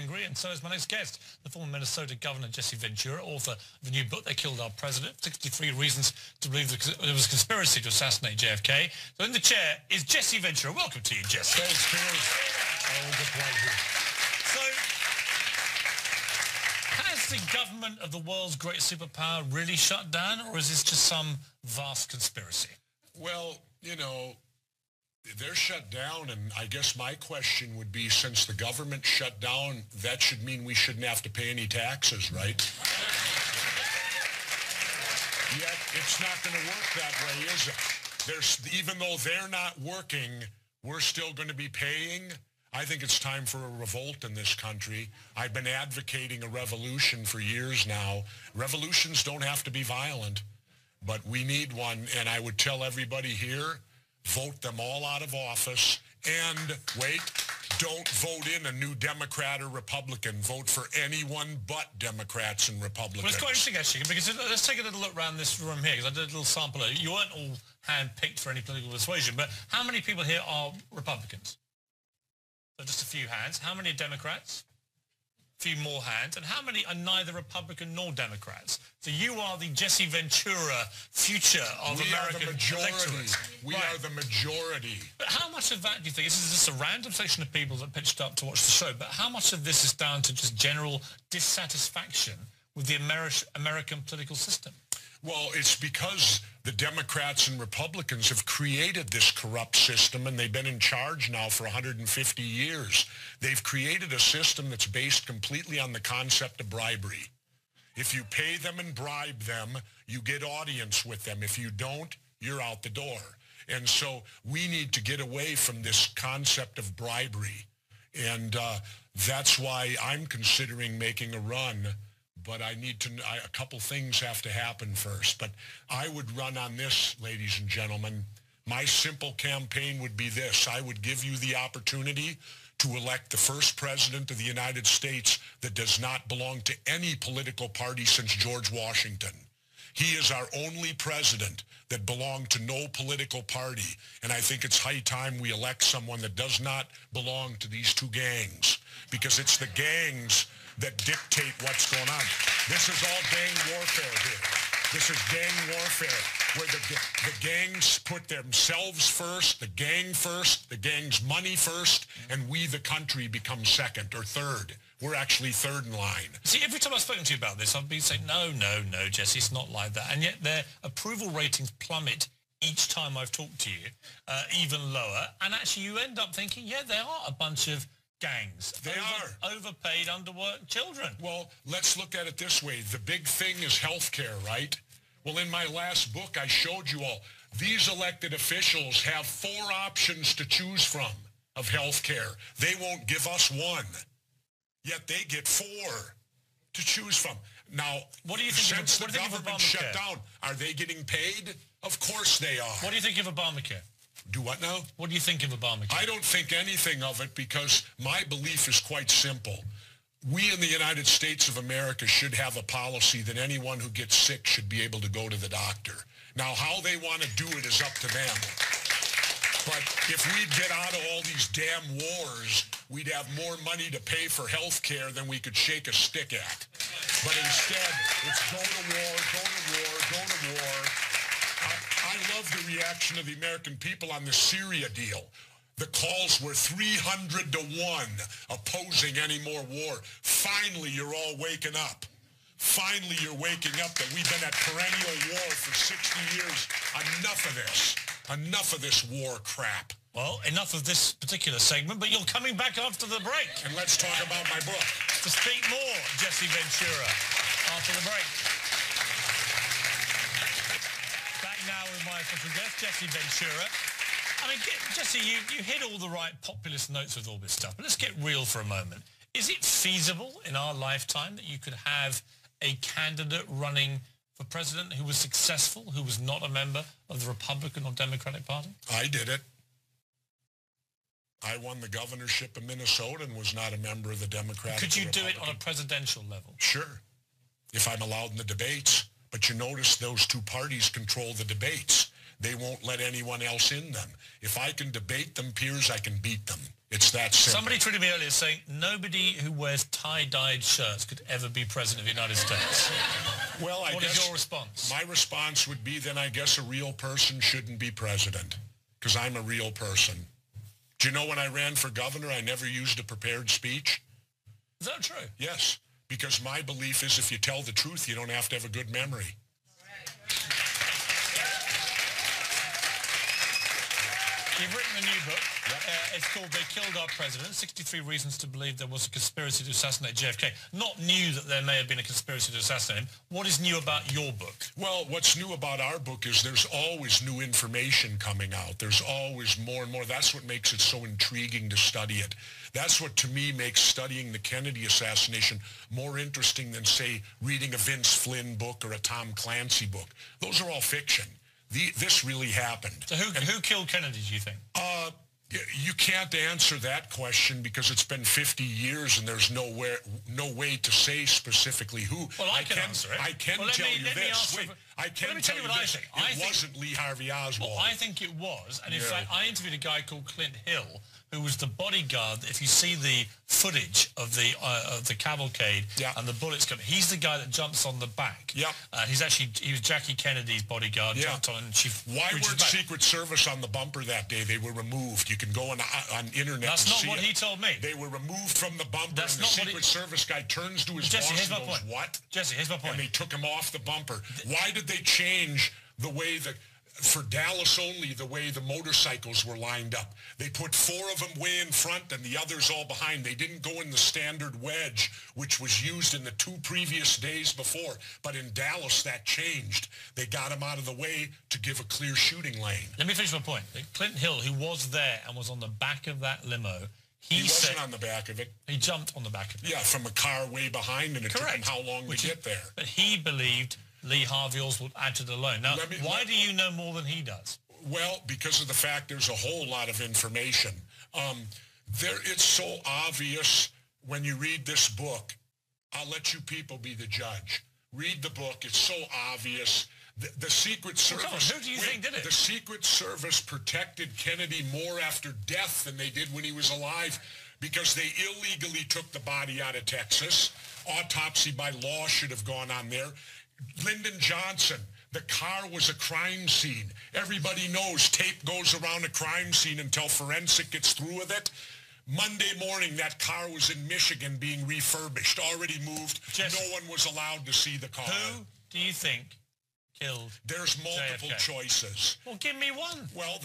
angry, and so is my next guest, the former Minnesota Governor Jesse Ventura, author of the new book, They Killed Our President, 63 Reasons to Believe there was a Conspiracy to Assassinate JFK. So in the chair is Jesse Ventura. Welcome to you, Jesse. Thanks, Piers. Always a pleasure. So, has the government of the world's great superpower really shut down, or is this just some vast conspiracy? Well, you know, they're shut down, and I guess my question would be, since the government shut down, that should mean we shouldn't have to pay any taxes, right? Yet, it's not going to work that way, is it? Even though they're not working, we're still going to be paying. I think it's time for a revolt in this country. I've been advocating a revolution for years now. Revolutions don't have to be violent, but we need one, and I would tell everybody here, vote them all out of office, and wait, don't vote in a new Democrat or Republican. Vote for anyone but Democrats and Republicans. Well, it's quite interesting, actually, because let's take a little look around this room here, because I did a little sample. You weren't all hand-picked for any political persuasion, but how many people here are Republicans? So just a few hands. How many are Democrats? A few more hands. And how many are neither Republican nor Democrats? So you are the Jesse Ventura future of American electorate. We are the majority. But how much of that do you think, this is just a random section of people that pitched up to watch the show, but how much of this is down to just general dissatisfaction with the American political system? Well, it's because the Democrats and Republicans have created this corrupt system, and they've been in charge now for 150 years. They've created a system that's based completely on the concept of bribery. If you pay them and bribe them, you get audience with them. If you don't, you're out the door. And so we need to get away from this concept of bribery. And that's why I'm considering making a run. But a couple things have to happen first. But I would run on this, ladies and gentlemen. My simple campaign would be this. I would give you the opportunity to elect the first president of the United States that does not belong to any political party since George Washington. He is our only president that belonged to no political party. And I think it's high time we elect someone that does not belong to these two gangs, because it's the gangs that dictate what's going on. This is all gang warfare here. This is gang warfare, where the gangs put themselves first, the gang's money first, and we, the country, become second or third. We're actually third in line. See, every time I've spoken to you about this, I've been saying, no, Jesse, it's not like that. And yet their approval ratings plummet each time I've talked to you, even lower. And actually you end up thinking, yeah, they are a bunch of gangs. They are. Overpaid, underworked children. Well, let's look at it this way. The big thing is health care, right? Well, in my last book, I showed you all. These elected officials have 4 options to choose from of health care. They won't give us one. Yet they get 4 to choose from. Now, what do you think since the government shut down, are they getting paid? Of course they are. What do you think of Obamacare? Do what now? What do you think of Obamacare? I don't think anything of it, because my belief is quite simple. We in the United States of America should have a policy that anyone who gets sick should be able to go to the doctor. Now, how they want to do it is up to them. But if we'd get out of all these damn wars, we'd have more money to pay for health care than we could shake a stick at. But instead, it's go to war, go to war, go to war. I love the reaction of the American people on the Syria deal. The calls were 300 to 1 opposing any more war. Finally, you're all waking up. Finally, you're waking up that we've been at perennial war for 60 years. Enough of this. Enough of this war crap. Well, enough of this particular segment, but you're coming back after the break. And let's talk about my book. To speak more, Jesse Ventura, after the break. Back now with my official guest, Jesse Ventura. I mean, Jesse, you hit all the right populist notes with all this stuff, but let's get real for a moment. Is it feasible in our lifetime that you could have a candidate running for president who was successful, who was not a member of the Republican or Democratic Party? I did it. I won the governorship of Minnesota and was not a member of the Democratic. Could you do it on a presidential level? Sure, if I'm allowed in the debates. But you notice those two parties control the debates. they won't let anyone else in them. If I can debate them, Piers, I can beat them. It's that simple. Somebody tweeted me earlier saying nobody who wears tie-dyed shirts could ever be president of the United States. Well, What is your response? My response would be then I guess a real person shouldn't be president, because I'm a real person. Do you know when I ran for governor, I never used a prepared speech? Is that true? Yes, because my belief is if you tell the truth, you don't have to have a good memory. You've written a new book. It's called They Killed Our President, 63 Reasons to Believe There Was a Conspiracy to Assassinate JFK. Not new that there may have been a conspiracy to assassinate him. What is new about your book? Well, what's new about our book is there's always new information coming out. There's always more and more. That's what makes it so intriguing to study it. That's what, to me, makes studying the Kennedy assassination more interesting than, say, reading a Vince Flynn book or a Tom Clancy book. Those are all fiction. This really happened. So who killed Kennedy, do you think? You can't answer that question because it's been 50 years and there's no way to say specifically who. Well, I can answer it. I can tell you this. Wait, I can tell you what I think. It wasn't Lee Harvey Oswald. Well, I think it was. And in fact, I interviewed a guy called Clint Hill, who was the bodyguard. If you see the footage of the cavalcade and the bullets coming, he's the guy that jumps on the back. Yep. He was Jackie Kennedy's bodyguard. Jumped on and she. Why weren't Secret Service on the bumper that day? They were removed. You can go on internet. That's and not see what it. he told me. They were removed from the bumper. That's and not the what Secret Service guy turns to his boss and goes, "What?" Jesse, here's my point. And they took him off the bumper. Why did they change the way for Dallas only, the way the motorcycles were lined up? They put 4 of them way in front and the others all behind. They didn't go in the standard wedge, which was used in the 2 previous days before. But in Dallas, that changed. They got him out of the way to give a clear shooting lane. Let me finish my point. Clint Hill, who was there and was on the back of that limo, he wasn't on the back of it. He jumped on the back of it. Yeah, from a car way behind, and it took him how long to get there? But he believed Lee Harvey Oswald acted alone. Now, why do you know more than he does? Well, because of the fact there's a whole lot of information. It's so obvious when you read this book. I'll let you people be the judge. Read the book. It's so obvious. The Secret Service... Who do you think did it? The Secret Service protected Kennedy more after death than they did when he was alive because they illegally took the body out of Texas. Autopsy by law should have gone on there. Lyndon Johnson, the car was a crime scene. Everybody knows tape goes around a crime scene until forensic gets through with it. Monday morning, that car was in Michigan being refurbished, already moved. Jesse, no one was allowed to see the car. Who do you think killed There's multiple JFK? Choices. Well, give me one. Well,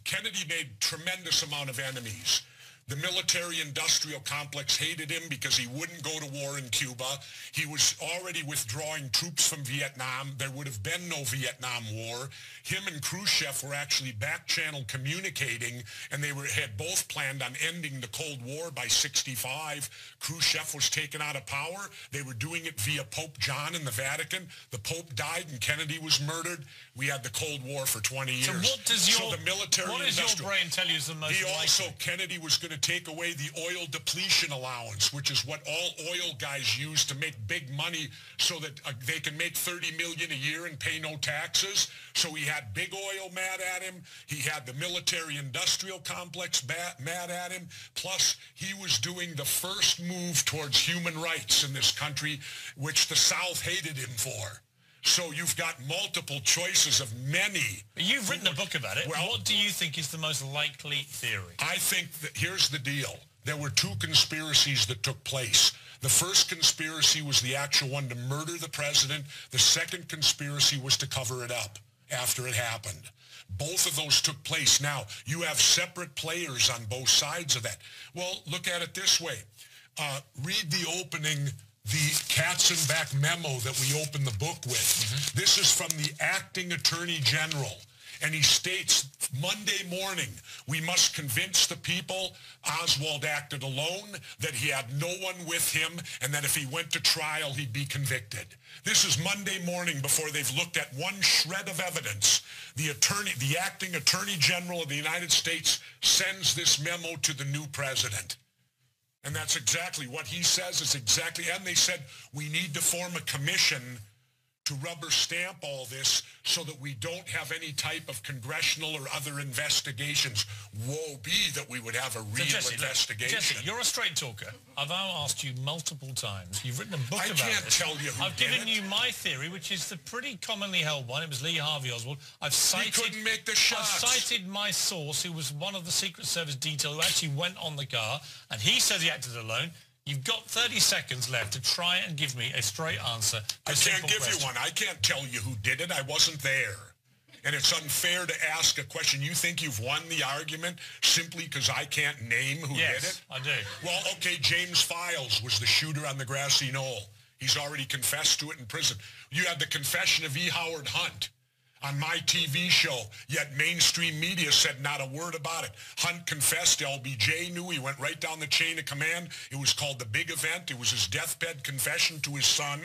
Kennedy made tremendous amount of enemies. The military-industrial complex hated him because he wouldn't go to war in Cuba. He was already withdrawing troops from Vietnam. There would have been no Vietnam War. Him and Khrushchev were actually back-channel communicating, and they had both planned on ending the Cold War by 1965. Khrushchev was taken out of power. They were doing it via Pope John in the Vatican. The Pope died, and Kennedy was murdered. We had the Cold War for 20 years. So what does the military what does your brain tell you is the most likely? Kennedy was going to take away the oil depletion allowance, which is what all oil guys use to make big money so that they can make $30 million a year and pay no taxes. So he had big oil mad at him. He had the military-industrial complex mad at him. Plus, he was doing the first move towards human rights in this country, which the South hated him for. So you've got multiple choices of many. You've written a book about it. Well, what do you think is the most likely theory? I think that here's the deal. There were 2 conspiracies that took place. The first conspiracy was the actual one to murder the president. The second conspiracy was to cover it up after it happened. Both of those took place. Now, you have separate players on both sides of that. Well, look at it this way. Read the opening, the Katzenbach memo that we opened the book with. Mm-hmm. This is from the acting attorney general. And he states, Monday morning, we must convince the people Oswald acted alone, that he had no one with him, and that if he went to trial, he'd be convicted. This is Monday morning before they've looked at one shred of evidence. The acting attorney general of the United States sends this memo to the new president. And that's exactly what he says is exactly, and they said, we need to form a commission to rubber stamp all this so that we don't have any type of congressional or other investigations. Woe be that we would have a real investigation. Jesse, you're a straight talker. I've now asked you multiple times. You've written a book about this. I can't tell you who I've given you my theory, which is the pretty commonly held one. It was Lee Harvey Oswald. He couldn't make the shots. I've cited my source, who was one of the Secret Service detail who actually went on the car, and he says he acted alone. You've got 30 seconds left to try and give me a straight answer. I can't give you one. I can't tell you who did it. I wasn't there. And it's unfair to ask a question. You think you've won the argument simply because I can't name who did it? Yes, I do. Well, okay, James Files was the shooter on the grassy knoll. He's already confessed to it in prison. You had the confession of E. Howard Hunt on my TV show, yet mainstream media said not a word about it. Hunt confessed, LBJ knew, he went right down the chain of command. It was called The Big Event. It was his deathbed confession to his son.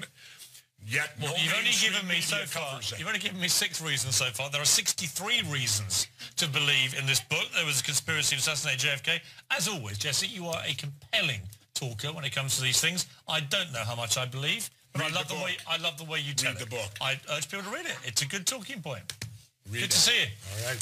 Yet no you've only given me so media far. covers it. You've only given me 6 reasons so far. There are 63 reasons to believe in this book. There was a conspiracy to assassinate JFK. As always, Jesse, you are a compelling talker when it comes to these things. I don't know how much I believe, but I love the way you tell it. Read the book. I urge people to read it. It's a good talking point. Read Good it. to see you. All right.